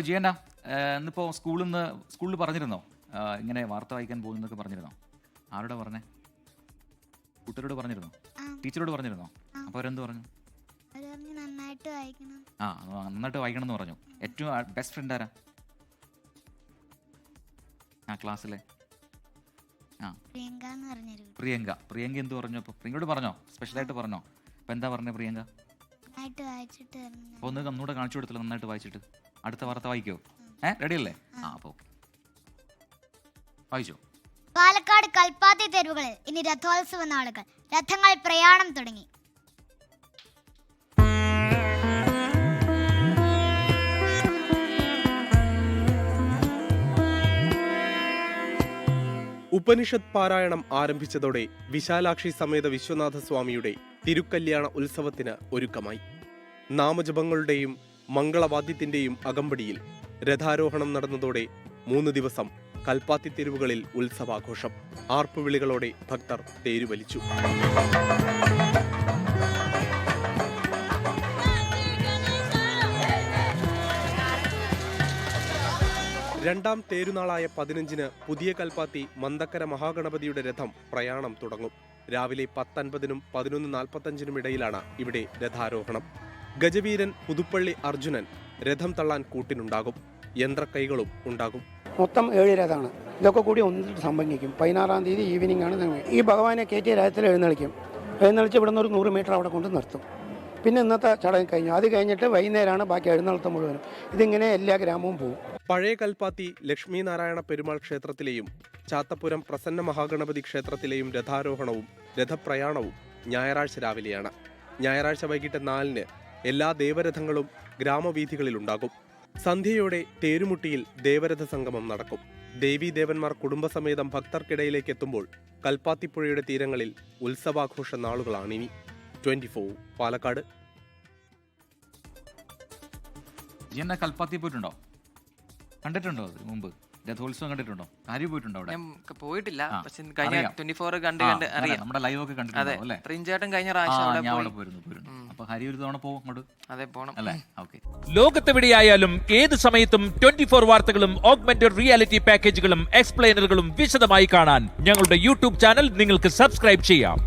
ജിയണ്ണ, ഇന്നിപ്പോൾ സ്കൂളിൽ പറഞ്ഞിരുന്നോ ഇങ്ങനെ വാർത്ത വായിക്കാൻ പോകുന്നൊക്കെ പറഞ്ഞിരുന്നോ? ആരോടെ പറഞ്ഞേ? കൂട്ടരോട് പറഞ്ഞിരുന്നോ? ടീച്ചറോട് പറഞ്ഞിരുന്നോ? അപ്പോൾ അവരെന്ത് പറഞ്ഞു? നന്നായിട്ട് വായിക്കണം എന്ന് പറഞ്ഞു. ഏറ്റവും ബെസ്റ്റ് ഫ്രണ്ട് ആരാ ആ ക്ലാസ്സിലെ? പ്രിയങ്ക എന്ത് പറഞ്ഞു? അപ്പോൾ പ്രിയങ്കയോട് പറഞ്ഞോ? സ്പെഷ്യലായിട്ട് പറഞ്ഞോ? അപ്പോൾ എന്താ പറഞ്ഞേ പ്രിയങ്ക? അപ്പോൾ ഒന്ന് ഒന്നുകൂടെ കാണിച്ചു കൊടുത്തല്ലോ, നന്നായിട്ട് വായിച്ചിട്ട്. അടുത്ത വാർത്ത വായിക്കോ? റെഡി അല്ലേ? അപ്പോൾ വായിച്ചോ. പാലക്കാട് കൽപ്പാത്തി തെരുവുകളിൽ ഇനി രഥോത്സവ നാളുകൾ. രഥങ്ങൾ പ്രയാണം തുടങ്ങി. ഉപനിഷത്ത് പാരായണം ആരംഭിച്ചതോടെ വിശാലാക്ഷി സമേത വിശ്വനാഥ സ്വാമിയുടെ തിരുക്കല്യാണ ഉത്സവത്തിന് ഒരുക്കമായി. നാമജപങ്ങളുടെയും മംഗളവാദ്യത്തിന്റെയും അകമ്പടിയിൽ രഥാരോഹണം നടന്നതോടെ 3 ദിവസം കൽപ്പാത്തി തെരുവുകളിൽ ഉത്സവാഘോഷം. ആർപ്പുവിളികളോടെ ഭക്തർ തേരുവലിച്ചു. രണ്ടാം തേരുനാളായ 15-ന് പുതിയ കൽപ്പാത്തി മന്തക്കര മഹാഗണപതിയുടെ രഥം പ്രയാണം തുടങ്ങും. രാവിലെ 10:50-നും 11:45-നും ഇടയിലാണ് ഇവിടെ രഥാരോഹണം. ഗജവീരൻ പുതുപ്പള്ളി അർജുനൻ രഥം തള്ളാൻ കൂട്ടിനുണ്ടാകും. യന്ത്രക്കൈകളും ഉണ്ടാകും. മൊത്തം 7 രഥമാണ്. ഇതൊക്കെ കൂടി ഒന്നിട്ട് സംഭവിക്കും. 16-ാം തീയതി ഈവനിങ് ആണ് ഈ ഭഗവാനെ കയറ്റിയ രഥത്തിൽ എഴുന്നള്ളിച്ച് ഇവിടുന്ന് ഒരു 100 മീറ്റർ അവിടെ കൊണ്ട് നിർത്തും. പിന്നെ ഇന്നത്തെ ചടങ്ങ് കഴിഞ്ഞു. അത് കഴിഞ്ഞിട്ട് വൈകുന്നേരമാണ് ബാക്കി എഴുന്നള്ളത്ത് മുഴുവനും. ഇതിങ്ങനെ എല്ലാ ഗ്രാമവും പോകും. പഴയ കൽപ്പാത്തി ലക്ഷ്മി നാരായണ പെരുമാൾ ക്ഷേത്രത്തിലെയും ചാത്തപ്പുരം പ്രസന്ന മഹാഗണപതി ക്ഷേത്രത്തിലെയും രഥാരോഹണവും രഥപ്രയാണവും ഞായറാഴ്ച രാവിലെയാണ്. ഞായറാഴ്ച വൈകിട്ട് 4-ന് എല്ലാ ദേവരഥങ്ങളും ഗ്രാമവീഥികളിലുണ്ടാകും. സന്ധ്യയോടെ തേരുമുട്ടിയിൽ ദേവരഥ സംഗമം നടക്കും. ദേവീദേവന്മാർ കുടുംബസമേതം ഭക്തർക്കിടയിലേക്ക് എത്തുമ്പോൾ കൽപ്പാത്തിപ്പുഴയുടെ തീരങ്ങളിൽ ഉത്സവാഘോഷ നാളുകളാണിനി. 24 പാലക്കാട്. ജിയണ്ണ കൽപ്പാത്തി പോയിട്ടുണ്ടോ? കണ്ടിട്ടുണ്ടോ അത് മുമ്പ്? രഥോത്സവം കണ്ടിട്ടുണ്ടോ? കാര്യം പോയിട്ടുണ്ടോ അവിടെ? പോയിട്ടില്ല, പക്ഷെ കഴിഞ്ഞ 24 കണ്ട് അറിയാം. നമ്മുടെ ലൈവ് ഒക്കെ കണ്ടിട്ടുണ്ടോ അല്ലേ? പ്രിൻചേട്ടൻ കഴിഞ്ഞ പ്രാവശ്യം ഞാൻ അവിടെ പോയിരുന്നു. അപ്പൊ ഹരി ഒരു തവണ പോകും അങ്ങോട്ട്. അതെ, പോണം അല്ലേ? ഓക്കെ. ലോകത്തെവിടെയായാലും ഏത് സമയത്തും 24 വാർത്തകളും ഓഗ്മെന്റഡ് റിയാലിറ്റി പാക്കേജുകളും എക്സ്പ്ലെയിനറുകളും വിശദമായി കാണാൻ ഞങ്ങളുടെ യൂട്യൂബ് ചാനൽ നിങ്ങൾക്ക് സബ്സ്ക്രൈബ് ചെയ്യാം.